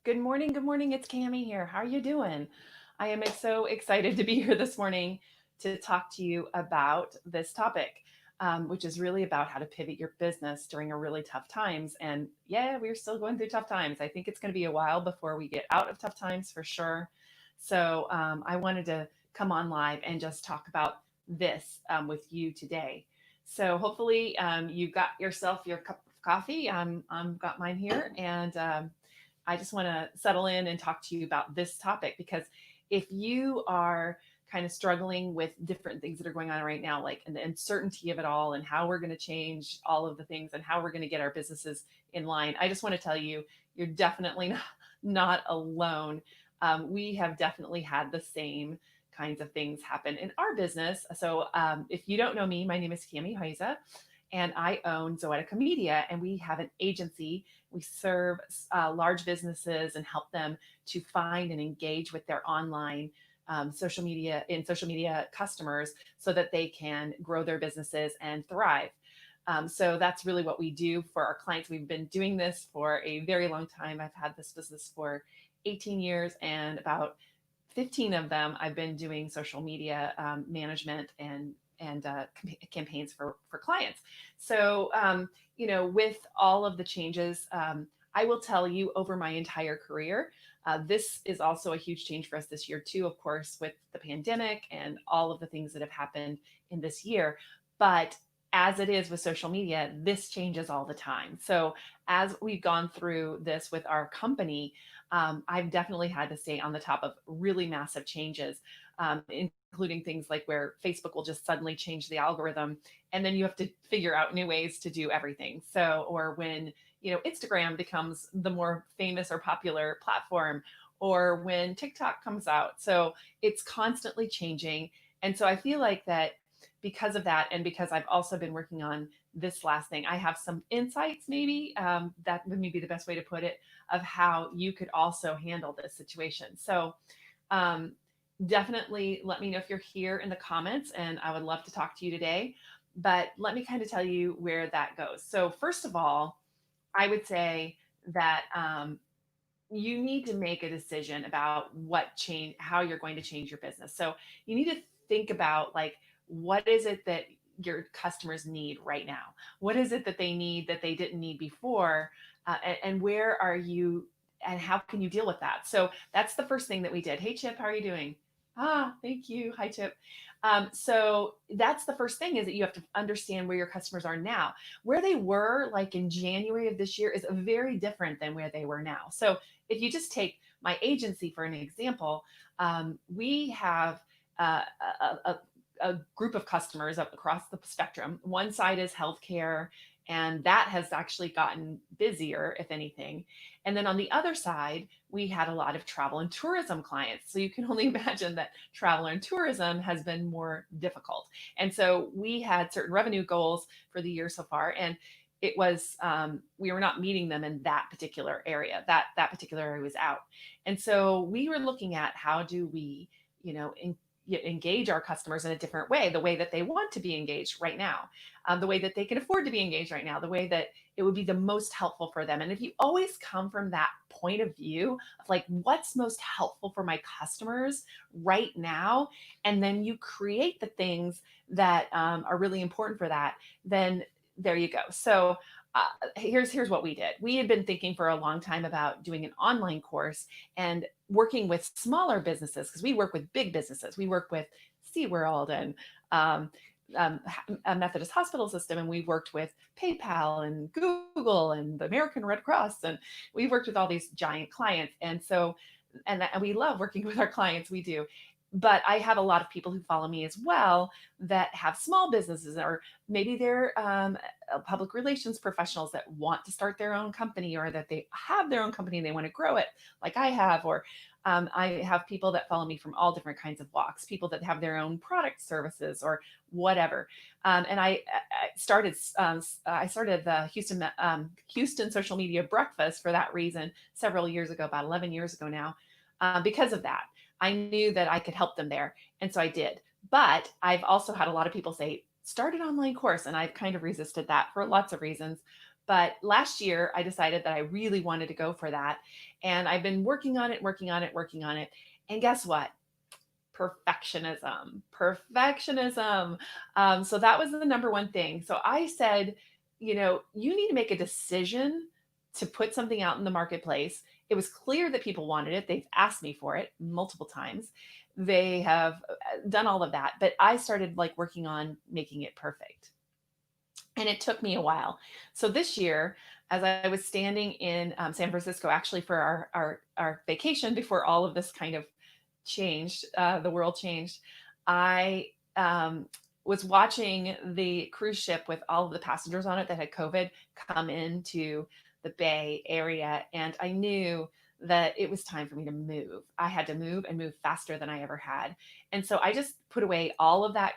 Good morning. Good morning. It's Cami here. How are you doing? I am so excited to be here this morning to talk to you about this topic, which is really about how to pivot your business during a really tough times. And yeah, we're still going through tough times. I think it's going to be a while before we get out of tough times for sure. So I wanted to come on live and just talk about this with you today. So hopefully you got yourself your cup of coffee. I'm got mine here, and I just want to settle in and talk to you about this topic because if you are kind of struggling with different things that are going on right now, like the uncertainty of it all and how we're going to change all of the things and how we're going to get our businesses in line, I just want to tell you, you're definitely not alone. We have definitely had the same kinds of things happen in our business. So if you don't know me, my name is Cami Heiza and I own Zoetica Media, and we have an agency. We serve large businesses and help them to find and engage with their online social media customers so that they can grow their businesses and thrive. So that's really what we do for our clients. We've been doing this for a very long time. I've had this business for 18 years, and about 15 of them I've been doing social media management and campaigns for clients. So with all of the changes, I will tell you over my entire career, this is also a huge change for us this year too, of course, with the pandemic and all of the things that have happened in this year. But as it is with social media, this changes all the time. So as we've gone through this with our company, I've definitely had to stay on the top of really massive changes, including things like where Facebook will just suddenly change the algorithm, and then you have to figure out new ways to do everything. So, or when Instagram becomes the more famous or popular platform, or when TikTok comes out. So it's constantly changing, and so I feel like that because of that, and because I've also been working on this last thing, I have some insights, maybe that would maybe be the best way to put it, of how you could also handle this situation. So um, definitely let me know if you're here in the comments, and I would love to talk to you today. But let me kind of tell you where that goes. So, first of all, I would say that you need to make a decision about how you're going to change your business. So, you need to think about, like, what is it that your customers need right now? What is it that they need that they didn't need before? And where are you, and how can you deal with that? So that's the first thing that we did. Hey, Chip, how are you doing? Thank you. Hi, Chip. So that's the first thing, is that you have to understand where your customers are now. Where they were like in January of this year is very different than where they were now. So if you just take my agency for an example, we have uh, a, a, a group of customers up across the spectrum. One side is healthcare, and that has actually gotten busier, if anything. And then on the other side, we had a lot of travel and tourism clients. So you can only imagine that travel and tourism has been more difficult. And so we had certain revenue goals for the year so far, and it was we were not meeting them in that particular area. That particular area was out, and so we were looking at how do we, you know, engage our customers in a different way, the way that they want to be engaged right now, the way that they can afford to be engaged right now, the way that it would be the most helpful for them. And if you always come from that point of view of like, what's most helpful for my customers right now, and then you create the things that are really important for that, then there you go. So here's what we did. We had been thinking for a long time about doing an online course and working with smaller businesses, because we work with big businesses. We work with SeaWorld and um, a Methodist hospital system, and we've worked with PayPal and Google and the American Red Cross, and we've worked with all these giant clients. And so, and we love working with our clients. We do. But I have a lot of people who follow me as well that have small businesses, or maybe they're public relations professionals that want to start their own company, or that they have their own company and they want to grow it, like I have. Or I have people that follow me from all different kinds of walks, people that have their own product services or whatever. And I started the Houston Social Media Breakfast for that reason several years ago, about 11 years ago now, because of that. I knew that I could help them there. And so I did. But I've also had a lot of people say, start an online course. And I've kind of resisted that for lots of reasons. But last year, I decided that I really wanted to go for that. And I've been working on it, working on it, working on it. And guess what? Perfectionism. So that was the number one thing. So I said, you need to make a decision to put something out in the marketplace. It was clear that people wanted it. They've asked me for it multiple times. They have done all of that, but I started like working on making it perfect. And it took me a while. So this year, as I was standing in San Francisco, actually for our vacation before all of this kind of changed, the world changed, I was watching the cruise ship with all of the passengers on it that had COVID come into the Bay Area. And I knew that it was time for me to move. I had to move and move faster than I ever had. And so I just put away all of that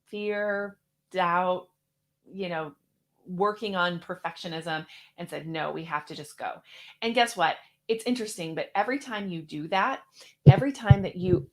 fear, doubt, you know, working on perfectionism and said, no, we have to just go. And guess what? It's interesting, but every time you do that, every time that you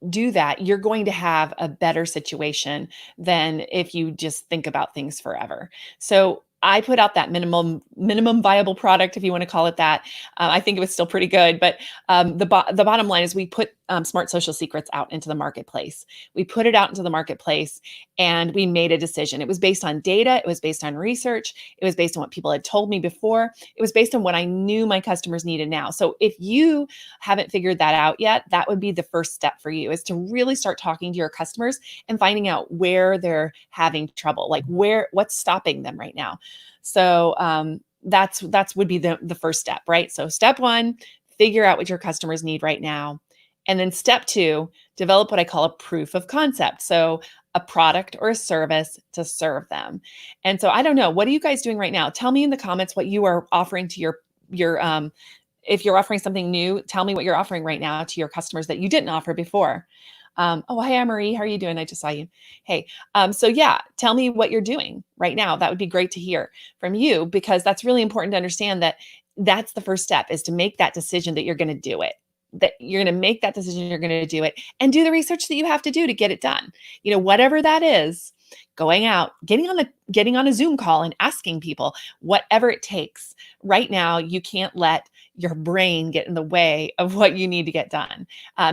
do that, you're going to have a better situation than if you just think about things forever. So I put out that minimum viable product, if you want to call it that. I think it was still pretty good, but the bottom line is we put Smart Social Secrets out into the marketplace. We put it out into the marketplace, and we made a decision. It was based on data. It was based on research. It was based on what people had told me before. It was based on what I knew my customers needed now. So if you haven't figured that out yet, that would be the first step for you, is to really start talking to your customers and finding out where they're having trouble, like what's stopping them right now. So that's would be the first step, right? So step one, figure out what your customers need right now. And then step two, develop what I call a proof of concept. So a product or a service to serve them. And so I don't know, what are you guys doing right now? Tell me in the comments what you are offering to your if you're offering something new, tell me what you're offering right now to your customers that you didn't offer before. Oh, hi, Anne-Marie. How are you doing? I just saw you. Hey. So yeah, tell me what you're doing right now. That would be great to hear from you, because that's really important to understand that that's the first step, is to make that decision that you're going to do it. That you're going to make that decision, you're going to do it, and do the research that you have to do to get it done. Whatever that is, going out, getting on a Zoom call and asking people, whatever it takes. Right now, you can't let your brain get in the way of what you need to get done.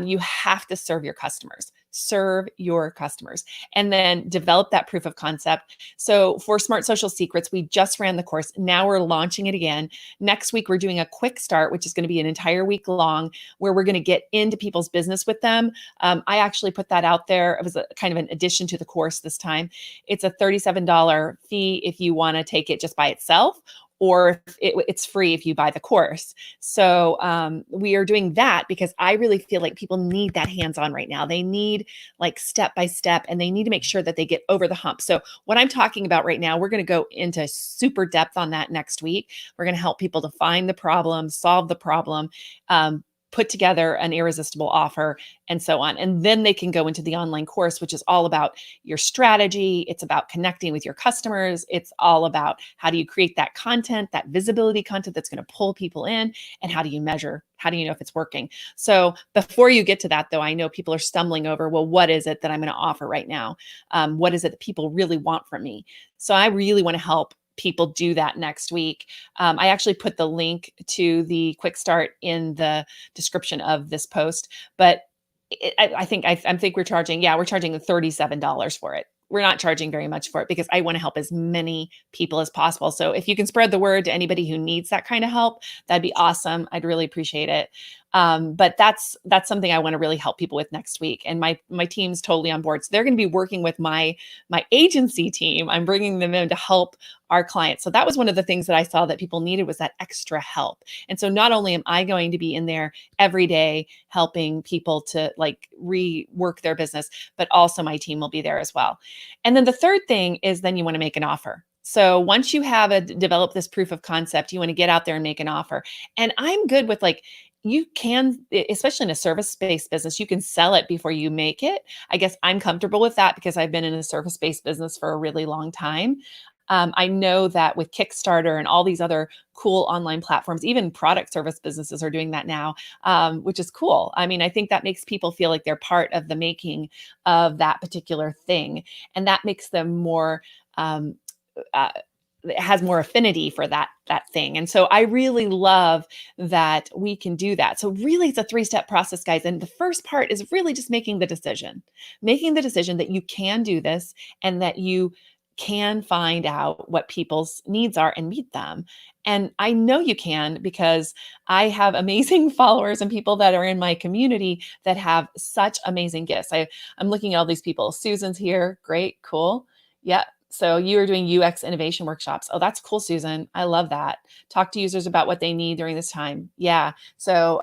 You have to serve your customers. Serve your customers, and then develop that proof of concept. So for Smart Social Secrets, we just ran the course. Now we're launching it again. Next week, we're doing a quick start, which is going to be an entire week long, where we're going to get into people's business with them. I actually put that out there. It was a kind of an addition to the course this time. It's a $37 fee if you want to take it just by itself, or it's free if you buy the course. So we are doing that because I really feel like people need that hands-on right now. They need like step by step, and they need to make sure that they get over the hump. So what I'm talking about right now, we're going to go into super depth on that next week. We're going to help people to find the problem, solve the problem, put together an irresistible offer, and so on. And then they can go into the online course, which is all about your strategy. It's about connecting with your customers. It's all about how do you create that content, that visibility content that's going to pull people in, and how do you measure? How do you know if it's working? So before you get to that, though, I know people are stumbling over, well, what is it that I'm going to offer right now? What is it that people really want from me? So I really want to help people do that next week. I actually put the link to the quick start in the description of this post, but I think we're charging $37 for it. We're not charging very much for it because I want to help as many people as possible. So if you can spread the word to anybody who needs that kind of help, that'd be awesome. I'd really appreciate it. But that's something I want to really help people with next week. And my team's totally on board. So they're going to be working with my agency team. I'm bringing them in to help our clients. So that was one of the things that I saw that people needed, was that extra help. And so not only am I going to be in there every day helping people to like rework their business, but also my team will be there as well. And then the third thing is then you want to make an offer. So once you have developed this proof of concept, you want to get out there and make an offer. And I'm good with like, you can, especially in a service-based business, you can sell it before you make it. I guess I'm comfortable with that because I've been in a service-based business for a really long time. I know that with Kickstarter and all these other cool online platforms, even product service businesses are doing that now, which is cool. I mean, I think that makes people feel like they're part of the making of that particular thing. And that makes them more uh, has more affinity for that thing. And so I really love that we can do that. So really it's a three-step process, guys. And the first part is really just making the decision that you can do this and that you can find out what people's needs are and meet them. And I know you can because I have amazing followers and people that are in my community that have such amazing gifts. I'm looking at all these people. Susan's here. Great. Cool. Yeah. So you are doing UX innovation workshops. Oh, that's cool, Susan. I love that. Talk to users about what they need during this time. Yeah. So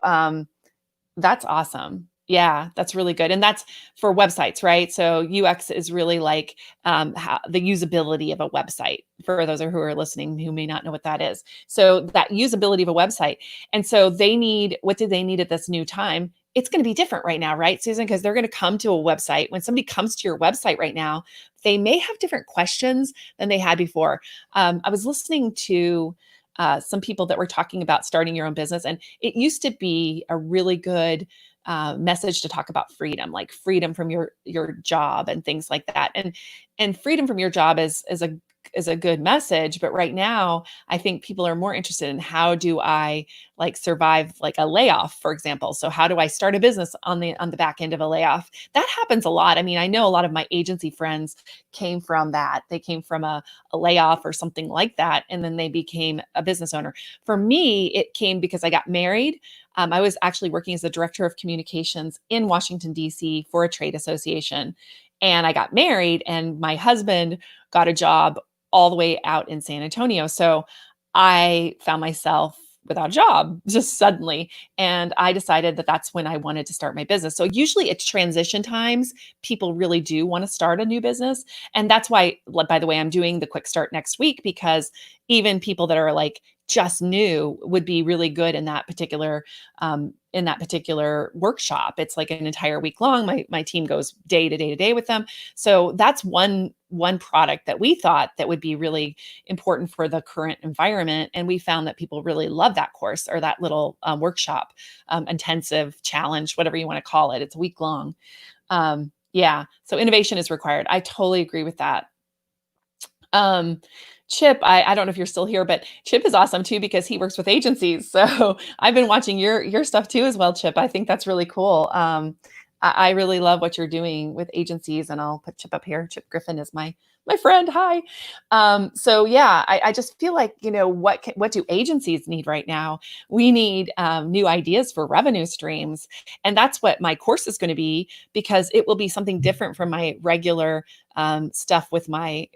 that's awesome. Yeah, that's really good. And that's for websites, right? So UX is really like how, the usability of a website for those who are listening who may not know what that is. So that usability of a website. And so they need, what do they need at this new time? It's going to be different right now, right, Susan? Because they're going to come to a website. When somebody comes to your website right now, they may have different questions than they had before. I was listening to some people that were talking about starting your own business, and it used to be a really good message to talk about freedom, like freedom from your job and things like that. And freedom from your job is a good message, but right now I think people are more interested in how do I like survive like a layoff, for example. So how do I start a business on the back end of a layoff? That happens a lot. I mean, I know a lot of my agency friends came from that. They came from a layoff or something like that, and then they became a business owner. For me, it came because I got married. I was actually working as the director of communications in Washington, D.C. for a trade association. And I got married, and my husband got a job all the way out in San Antonio. So I found myself without a job just suddenly. And I decided that that's when I wanted to start my business. So usually it's transition times. People really do want to start a new business. And that's why, by the way, I'm doing the quick start next week, because even people that are like just new would be really good in that particular workshop. It's like an entire week long. My team goes day to day to day with them. So that's one product that we thought that would be really important for the current environment. And we found that people really love that course or that little workshop, intensive challenge, whatever you want to call it. It's a week long. Yeah. So innovation is required. I totally agree with that. Um, Chip, I don't know if you're still here, but Chip is awesome too because he works with agencies. So I've been watching your stuff too as well, Chip. I think that's really cool. I really love what you're doing with agencies, and I'll put Chip up here. Chip Griffin is my friend. Hi. So yeah, I just feel like, what do agencies need right now? We need new ideas for revenue streams, and that's what my course is going to be, because it will be something different from my regular stuff with my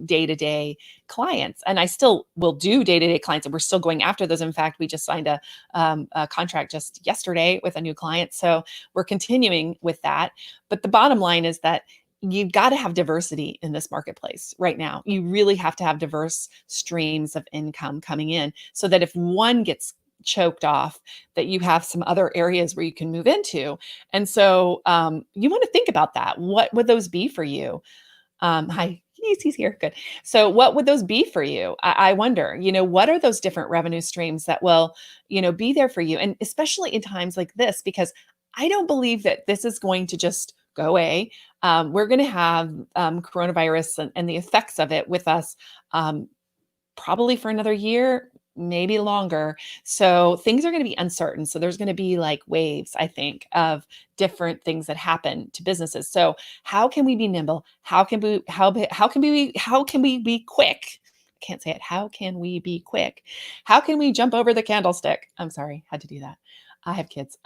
day-to-day clients. And I still will do day-to-day clients, and we're still going after those. In fact, we just signed a contract just yesterday with a new client, so we're continuing with that. But the bottom line is that you've got to have diversity in this marketplace right now. You really have to have diverse streams of income coming in, so that if one gets choked off, that you have some other areas where you can move into. And so you want to think about that. What would those be for you? Hi, he's here. Good. So what would those be for you? I wonder, what are those different revenue streams that will, be there for you? And especially in times like this, because I don't believe that this is going to just go away. We're going to have coronavirus and the effects of it with us probably for another year, maybe longer. So things are going to be uncertain. So there's going to be like waves, I think, of different things that happen to businesses. So how can we be nimble? How can we be quick? I can't say it. How can we be quick? How can we jump over the candlestick? I'm sorry, had to do that. I have kids.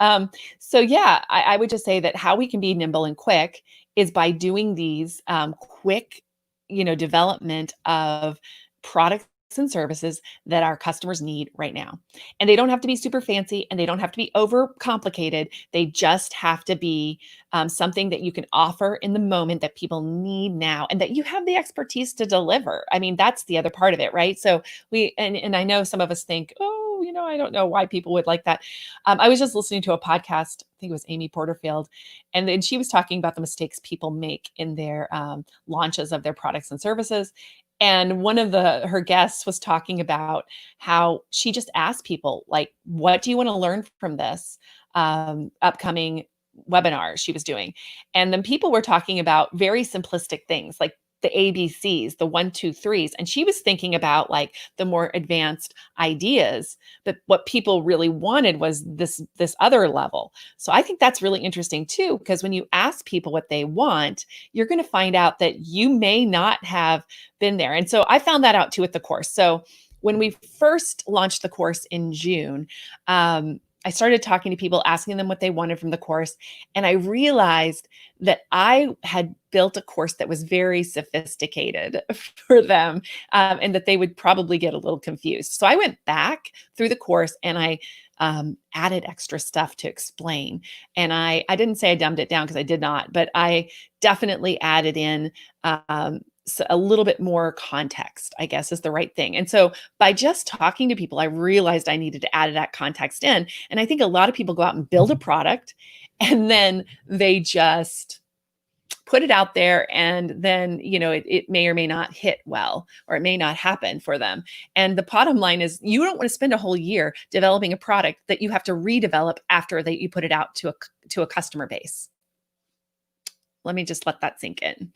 So yeah, I would just say that how we can be nimble and quick is by doing these quick, development of products and services that our customers need right now. And they don't have to be super fancy, and they don't have to be over complicated. They just have to be something that you can offer in the moment that people need now, and that you have the expertise to deliver. I mean, that's the other part of it, right? So and I know some of us think, oh, I don't know why people would like that. I was just listening to a podcast, I think it was Amy Porterfield, and then she was talking about the mistakes people make in their launches of their products and services. And one of her guests was talking about how she just asked people, like, what do you want to learn from this upcoming webinar she was doing? And then people were talking about very simplistic things, like the ABCs, the one, two, threes. And she was thinking about like the more advanced ideas, but what people really wanted was this other level. So I think that's really interesting too, because when you ask people what they want, you're going to find out that you may not have been there. And so I found that out too with the course. So when we first launched the course in June, I started talking to people, asking them what they wanted from the course. And I realized that I had built a course that was very sophisticated for them, and that they would probably get a little confused. So I went back through the course and I added extra stuff to explain. And I didn't say I dumbed it down because I did not, but I definitely added in a little bit more context, I guess is the right thing. And so by just talking to people, I realized I needed to add that context in. And I think a lot of people go out and build a product and then they just put it out there, and then it may or may not hit well, or it may not happen for them. And the bottom line is, you don't want to spend a whole year developing a product that you have to redevelop after that you put it out to a customer base. Let me just let that sink in.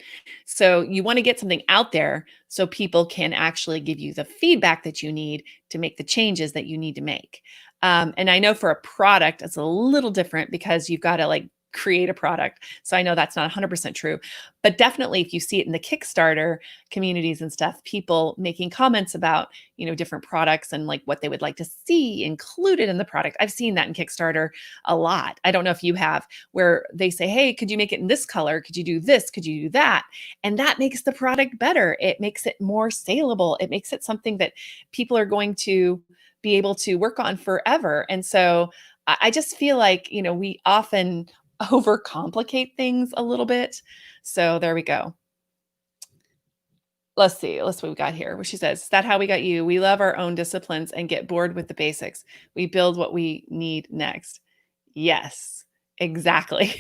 So you want to get something out there so people can actually give you the feedback that you need to make the changes that you need to make. And I know for a product, it's a little different because you've got to like create a product. So I know that's not 100% true, but definitely if you see it in the Kickstarter communities and stuff, people making comments about, different products and like what they would like to see included in the product. I've seen that in Kickstarter a lot. I don't know if you have, where they say, hey, could you make it in this color? Could you do this? Could you do that? And that makes the product better. It makes it more saleable. It makes it something that people are going to be able to work on forever. And so I just feel like, we often overcomplicate things a little bit. So there we go. Let's see. Let's see what we got here. What she says, is that how we got you? We love our own disciplines and get bored with the basics. We build what we need next. Yes, exactly.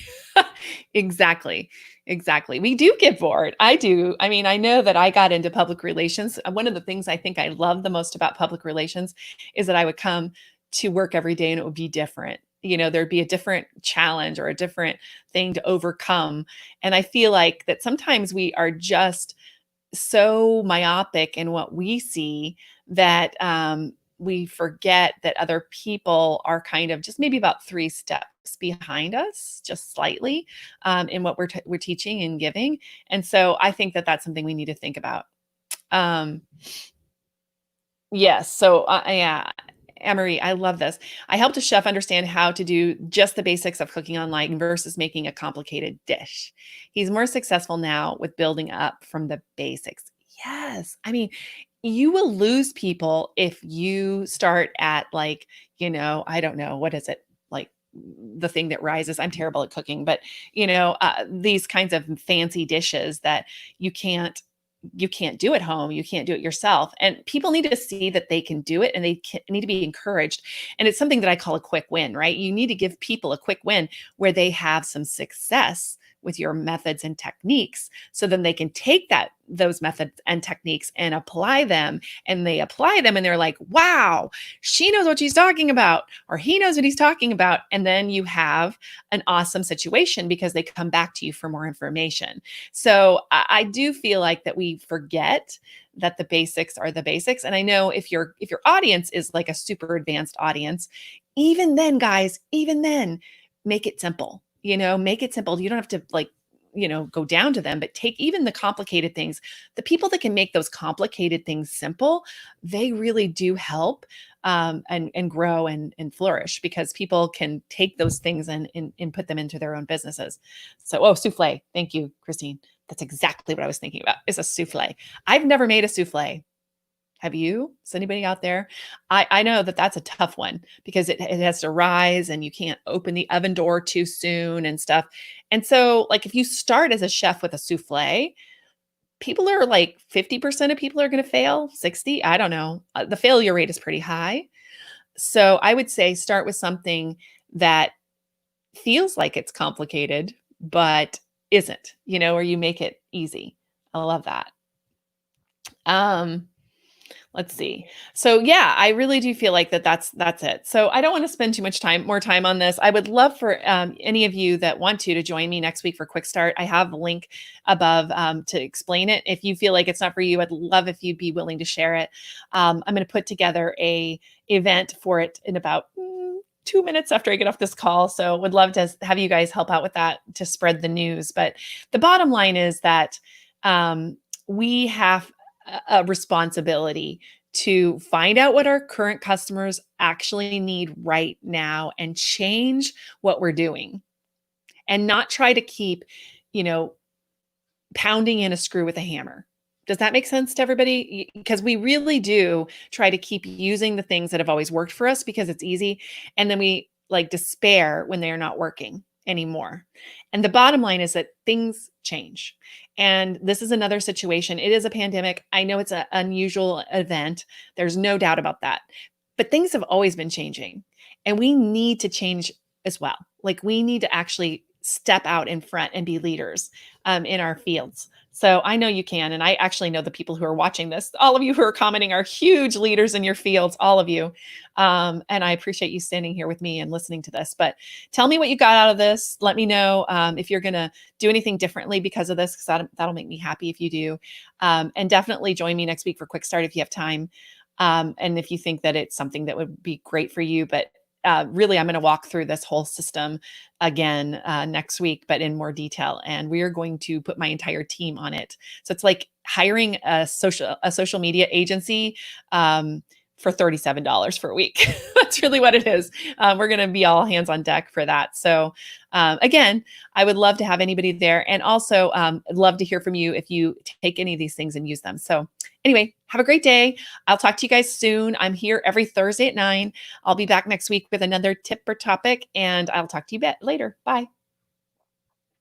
Exactly. Exactly. We do get bored. I do. I mean, I know that I got into public relations. One of the things I think I love the most about public relations is that I would come to work every day and it would be different. There'd be a different challenge or a different thing to overcome. And I feel like that sometimes we are just so myopic in what we see that we forget that other people are kind of just maybe about 3 steps behind us, just slightly, in what we're teaching and giving. And so I think that that's something we need to think about. Um, yes. So yeah. Emery, I love this. I helped a chef understand how to do just the basics of cooking online versus making a complicated dish. He's more successful now with building up from the basics. Yes. I mean, you will lose people if you start at like, I don't know, what is it? Like the thing that rises. I'm terrible at cooking, but these kinds of fancy dishes that you can't do at home. You can't do it yourself. And people need to see that they can do it, and they need to be encouraged. And it's something that I call a quick win, right? You need to give people a quick win where they have some success with your methods and techniques. So then they can take those methods and techniques and apply them, and they apply them and they're like, wow, she knows what she's talking about, or he knows what he's talking about. And then you have an awesome situation because they come back to you for more information. So I do feel like that we forget that the basics are the basics. And I know if your audience is like a super advanced audience, even then, guys, even then, make it simple. Make it simple. You don't have to like, go down to them, but take even the complicated things. The people that can make those complicated things simple, they really do help and grow and flourish, because people can take those things and put them into their own businesses. So, souffle. Thank you, Christine. That's exactly what I was thinking about, is a souffle. I've never made a souffle. Have you? Is anybody out there? I know that that's a tough one because it has to rise and you can't open the oven door too soon and stuff. And so like if you start as a chef with a souffle, people are like 50% of people are going to fail, 60, I don't know. The failure rate is pretty high. So I would say start with something that feels like it's complicated, but isn't, or you make it easy. I love that. Let's see. So yeah, I really do feel like that's it. So I don't want to spend too much more time on this. I would love for any of you that want to join me next week for Quick Start. I have a link above to explain it. If you feel like it's not for you, I'd love if you'd be willing to share it. I'm going to put together a event for it in about 2 minutes after I get off this call. So would love to have you guys help out with that to spread the news. But the bottom line is that we have a responsibility to find out what our current customers actually need right now and change what we're doing and not try to keep, you know, pounding in a screw with a hammer. Does that make sense to everybody? Because we really do try to keep using the things that have always worked for us because it's easy. And then we like despair when they are not working anymore. And the bottom line is that things change. And this is another situation. It is a pandemic. I know it's an unusual event. There's no doubt about that. But things have always been changing. And we need to change as well. Like we need to actually step out in front and be leaders in our fields. So I know you can. And I actually know the people who are watching this, all of you who are commenting are huge leaders in your fields, all of you. And I appreciate you standing here with me and listening to this. But tell me what you got out of this. Let me know if you're going to do anything differently because of this, because that'll make me happy if you do. And definitely join me next week for Quick Start if you have time. And if you think that it's something that would be great for you, but really, I'm going to walk through this whole system again next week, but in more detail. And we are going to put my entire team on it. So it's like hiring a social media agency for $37 for a week. That's really what it is. We're going to be all hands on deck for that. So again, I would love to have anybody there, and also I'd love to hear from you if you take any of these things and use them. So anyway, have a great day. I'll talk to you guys soon. I'm here every Thursday at 9. I'll be back next week with another tip or topic, and I'll talk to you later. Bye.